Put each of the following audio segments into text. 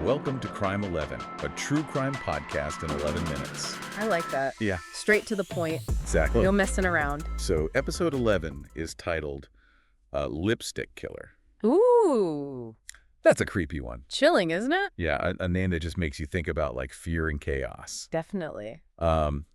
welcome to Crime 11, a true crime podcast in 11 minutes. I like that. Yeah. Straight to the point. Exactly. No messing around. So episode 11 is titled Lipstick Killer. Ooh. That's a creepy one. Chilling, isn't it? Yeah, a name that just makes you think about like fear and chaos. Definitely.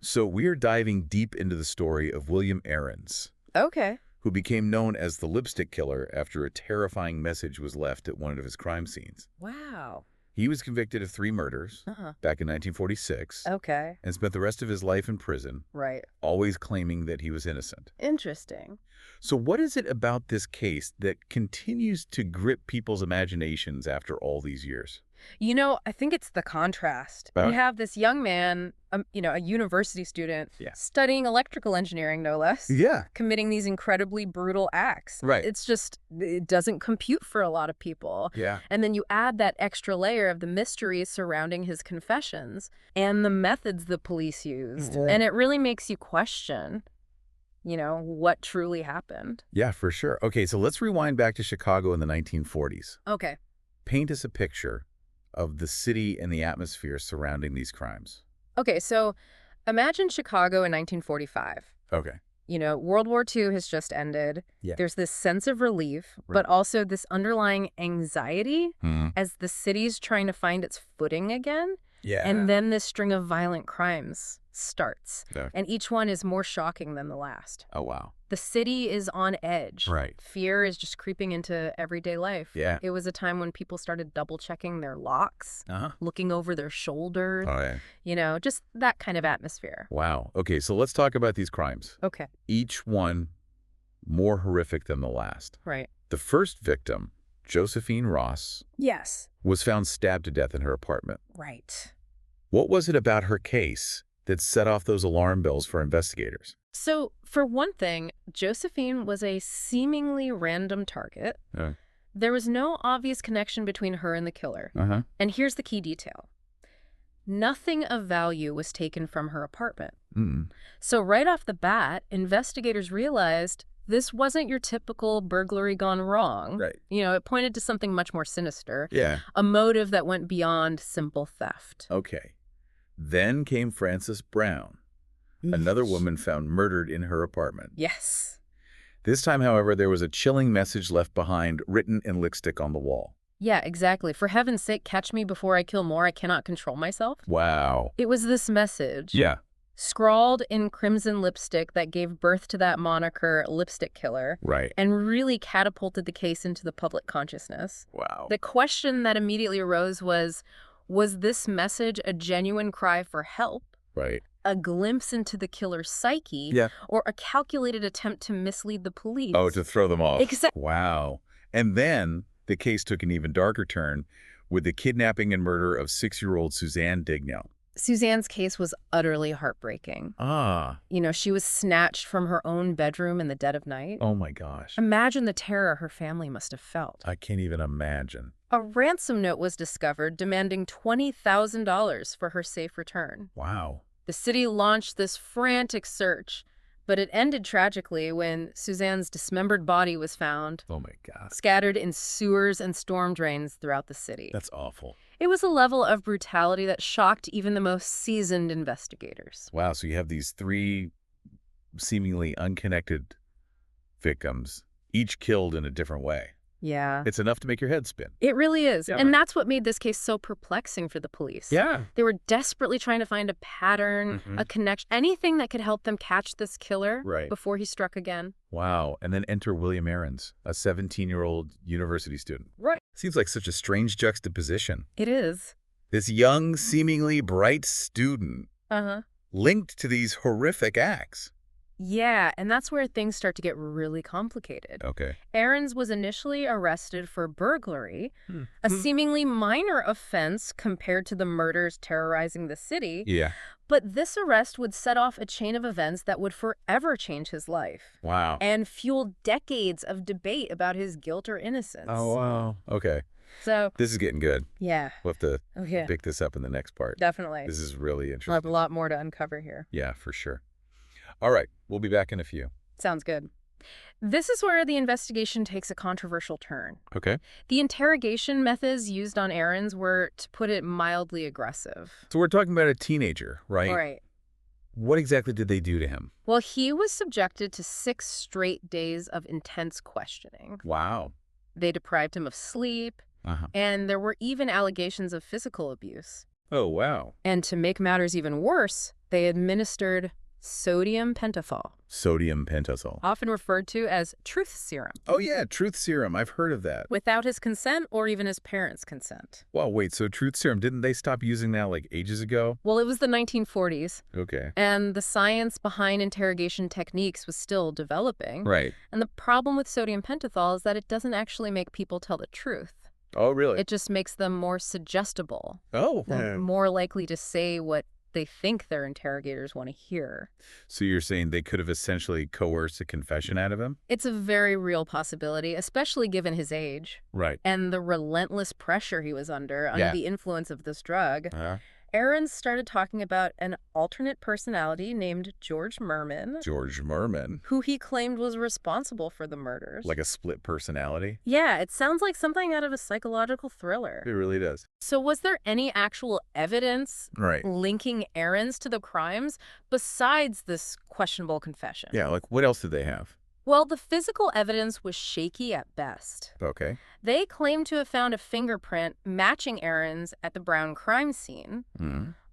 So we're diving deep into the story of William Heirens, Okay. who became known as the Lipstick Killer after a terrifying message was left at one of his crime scenes. Wow. He was convicted of 3 murders back in 1946 Okay. and spent the rest of his life in prison, Right. always claiming that he was innocent. Interesting. So what is it about this case that continues to grip people's imaginations after all these years? You know, I think it's the contrast. You have this young man, a university student, studying electrical engineering, no less. Yeah. Committing these incredibly brutal acts. Right. It's just, it doesn't compute for a lot of people. Yeah. And then you add that extra layer of the mystery surrounding his confessions and the methods the police used. And it really makes you question, what truly happened. Yeah, for sure. Okay, so let's rewind back to Chicago in the 1940s. Okay. Paint us a picture of the city and the atmosphere surrounding these crimes. Okay, so imagine Chicago in 1945. Okay. World War II has just ended. Yeah. There's this sense of relief, but also this underlying anxiety as the city's trying to find its footing again. Yeah. And then this string of violent crimes starts. Okay. And each one is more shocking than the last. Oh, wow. The city is on edge. Right. Fear is just creeping into everyday life. Yeah. It was a time when people started double-checking their locks, looking over their shoulders. Oh, yeah. Just that kind of atmosphere. Wow. Okay, so let's talk about these crimes. Okay. Each one more horrific than the last. Right. The first victim, Josephine Ross, Yes. was found stabbed to death in her apartment. Right. What was it about her case that set off those alarm bells for investigators? So, for one thing, Josephine was a seemingly random target. There was no obvious connection between her and the killer. And here's the key detail. Nothing of value was taken from her apartment. So right off the bat, investigators realized this wasn't your typical burglary gone wrong. Right. It pointed to something much more sinister. Yeah. A motive that went beyond simple theft. Okay. Then came Frances Brown, another woman found murdered in her apartment. Yes. This time, however, there was a chilling message left behind, written in lipstick on the wall. Yeah, exactly. For heaven's sake, catch me before I kill more. I cannot control myself. Wow. It was this message. Yeah. Scrawled in crimson lipstick that gave birth to that moniker, Lipstick Killer. Right. And really catapulted the case into the public consciousness. Wow. The question that immediately arose was this message a genuine cry for help? Right. A glimpse into the killer's psyche? Yeah. Or a calculated attempt to mislead the police? Oh, to throw them off. Exactly. Wow. And then the case took an even darker turn with the kidnapping and murder of 6-year-old Suzanne Dignell. Suzanne's case was utterly heartbreaking. She was snatched from her own bedroom in the dead of night. Oh, my gosh. Imagine the terror her family must have felt. I can't even imagine. A ransom note was discovered demanding $20,000 for her safe return. Wow. The city launched this frantic search, but it ended tragically when Suzanne's dismembered body was found. Oh, my God. Scattered in sewers and storm drains throughout the city. That's awful. It was a level of brutality that shocked even the most seasoned investigators. Wow, so you have these 3 seemingly unconnected victims, each killed in a different way. Yeah. It's enough to make your head spin. It really is. Yeah. And that's what made this case so perplexing for the police. Yeah. They were desperately trying to find a pattern, a connection, anything that could help them catch this killer before he struck again. Wow. And then enter William Heirens, a 17-year-old university student. Right. Seems like such a strange juxtaposition. It is. This young, seemingly bright student linked to these horrific acts. Yeah, and that's where things start to get really complicated. Okay. Heirens was initially arrested for burglary, a seemingly minor offense compared to the murders terrorizing the city. Yeah. But this arrest would set off a chain of events that would forever change his life. Wow. And fuel decades of debate about his guilt or innocence. Oh, wow. Okay. So this is getting good. Yeah. We'll have to pick this up in the next part. Definitely. This is really interesting. We'll have a lot more to uncover here. Yeah, for sure. All right. We'll be back in a few. Sounds good. This is where the investigation takes a controversial turn. Okay. The interrogation methods used on Heirens were, to put it mildly, aggressive. So we're talking about a teenager, right? Right. What exactly did they do to him? Well, he was subjected to 6 straight days of intense questioning. Wow. They deprived him of sleep, and there were even allegations of physical abuse. Oh, wow. And to make matters even worse, they administered sodium pentothal. Sodium pentothal. Often referred to as truth serum. Oh, yeah, truth serum. I've heard of that. Without his consent or even his parents' consent. Well, wait, so truth serum, didn't they stop using that like ages ago? Well, it was the 1940s. Okay. And the science behind interrogation techniques was still developing. Right. And the problem with sodium pentothal is that it doesn't actually make people tell the truth. Oh, really? It just makes them more suggestible. Oh. They're more likely to say what they think their interrogators want to hear. So you're saying they could have essentially coerced a confession out of him? It's a very real possibility, especially given his age. Right. And the relentless pressure he was under the influence of this drug. Heirens started talking about an alternate personality named George Merman. George Merman? Who he claimed was responsible for the murders. Like a split personality? Yeah, it sounds like something out of a psychological thriller. It really does. So was there any actual evidence linking Heirens to the crimes besides this questionable confession? Yeah, like what else did they have? Well, the physical evidence was shaky at best. Okay. They claimed to have found a fingerprint matching Heirens at the Brown crime scene,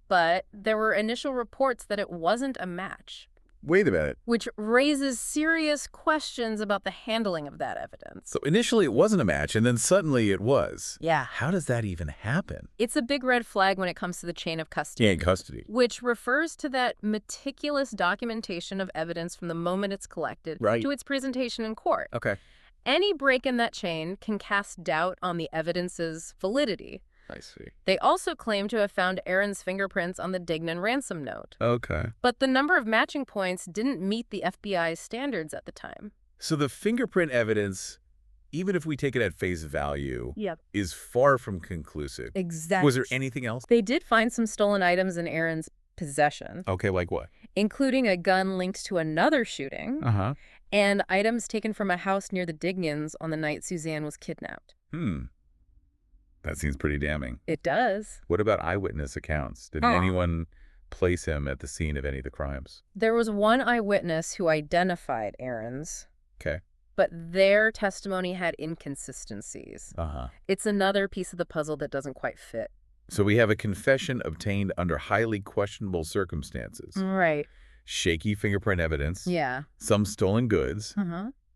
but there were initial reports that it wasn't a match. Wait a minute. Which raises serious questions about the handling of that evidence. So initially it wasn't a match, and then suddenly it was. Yeah. How does that even happen? It's a big red flag when it comes to the chain of custody. Yeah, custody. Which refers to that meticulous documentation of evidence from the moment it's collected to its presentation in court. Okay. Any break in that chain can cast doubt on the evidence's validity. I see. They also claim to have found Heirens' fingerprints on the Dignan ransom note. Okay. But the number of matching points didn't meet the FBI's standards at the time. So the fingerprint evidence, even if we take it at face value, Yep. is far from conclusive. Exactly. Was there anything else? They did find some stolen items in Heirens' possession. Okay, like what? Including a gun linked to another shooting. And items taken from a house near the Dignans on the night Suzanne was kidnapped. That seems pretty damning. It does. What about eyewitness accounts? Did anyone place him at the scene of any of the crimes? There was one eyewitness who identified Heirens. Okay. But their testimony had inconsistencies. It's another piece of the puzzle that doesn't quite fit. So we have a confession obtained under highly questionable circumstances. Right. Shaky fingerprint evidence. Yeah. Some stolen goods.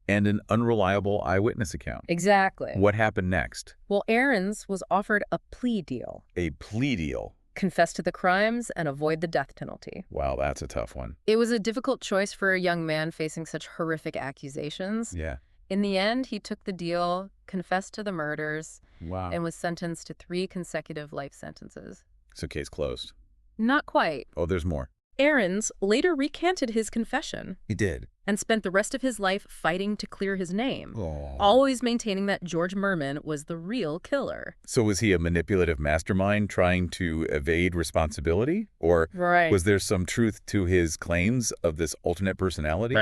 And an unreliable eyewitness account. Exactly. What happened next? Well, Heirens was offered a plea deal. A plea deal? Confess to the crimes and avoid the death penalty. Wow, that's a tough one. It was a difficult choice for a young man facing such horrific accusations. Yeah. In the end, he took the deal, confessed to the murders, and was sentenced to 3 consecutive life sentences. So case closed. Not quite. Oh, there's more. Heirens later recanted his confession. He did. And spent the rest of his life fighting to clear his name, Oh. always maintaining that George Merman was the real killer. So was he a manipulative mastermind trying to evade responsibility? Or was there some truth to his claims of this alternate personality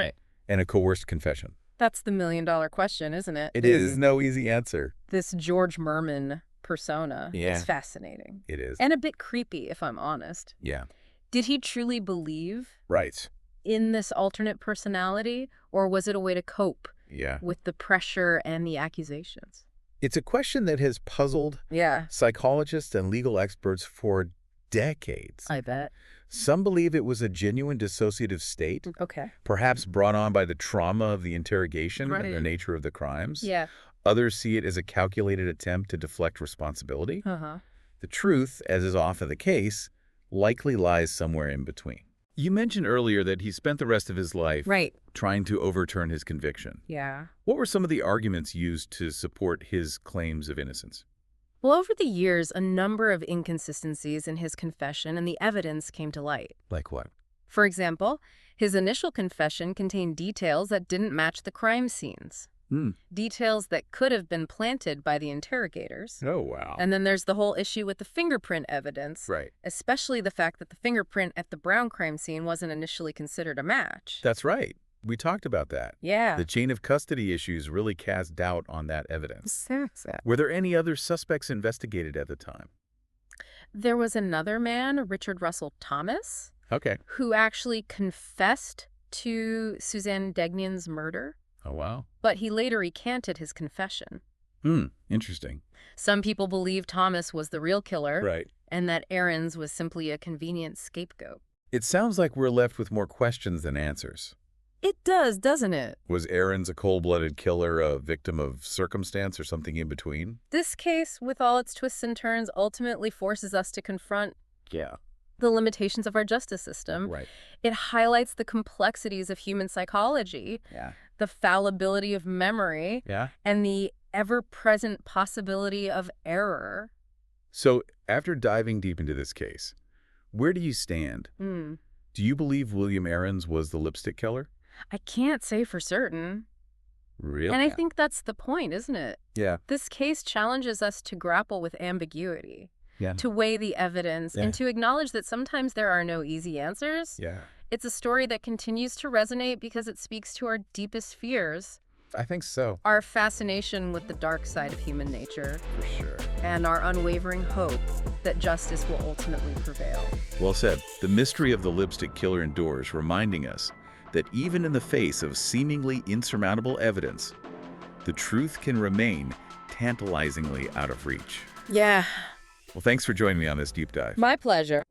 and a coerced confession? That's the million-dollar question, isn't it? It is. No easy answer. This George Merman persona is fascinating. It is. And a bit creepy, if I'm honest. Yeah. Did he truly believe in this alternate personality, or was it a way to cope with the pressure and the accusations? It's a question that has puzzled psychologists and legal experts for decades. I bet. Some believe it was a genuine dissociative state, perhaps brought on by the trauma of the interrogation and the nature of the crimes. Yeah. Others see it as a calculated attempt to deflect responsibility. The truth, as is often the case, likely lies somewhere in between. You mentioned earlier that he spent the rest of his life trying to overturn his conviction. Yeah. What were some of the arguments used to support his claims of innocence? Well, over the years, a number of inconsistencies in his confession and the evidence came to light. Like what? For example, his initial confession contained details that didn't match the crime scenes. Details that could have been planted by the interrogators. Oh, wow. And then there's the whole issue with the fingerprint evidence. Right. Especially the fact that the fingerprint at the Brown crime scene wasn't initially considered a match. That's right. We talked about that. Yeah. The chain of custody issues really cast doubt on that evidence. Exactly. Were there any other suspects investigated at the time? There was another man, Richard Russell Thomas, Okay. who actually confessed to Suzanne Degnan's murder, Oh, wow. but he later recanted his confession. Interesting. Some people believe Thomas was the real killer, Right. and that Heirens was simply a convenient scapegoat. It sounds like we're left with more questions than answers. It does, doesn't it? Was Heirens a cold-blooded killer, a victim of circumstance, or something in between? This case, with all its twists and turns, ultimately forces us to confront the limitations of our justice system. Right. It highlights the complexities of human psychology, the fallibility of memory, and the ever-present possibility of error. So, after diving deep into this case, where do you stand? Do you believe William Heirens was the lipstick killer? I can't say for certain. Really? And I think that's the point, isn't it? Yeah. This case challenges us to grapple with ambiguity, Yeah. to weigh the evidence, and to acknowledge that sometimes there are no easy answers. Yeah. It's a story that continues to resonate because it speaks to our deepest fears. I think so. Our fascination with the dark side of human nature. For sure. And our unwavering hope that justice will ultimately prevail. Well said. The mystery of the lipstick killer endures, reminding us that even in the face of seemingly insurmountable evidence, the truth can remain tantalizingly out of reach. Yeah. Well, thanks for joining me on this deep dive. My pleasure.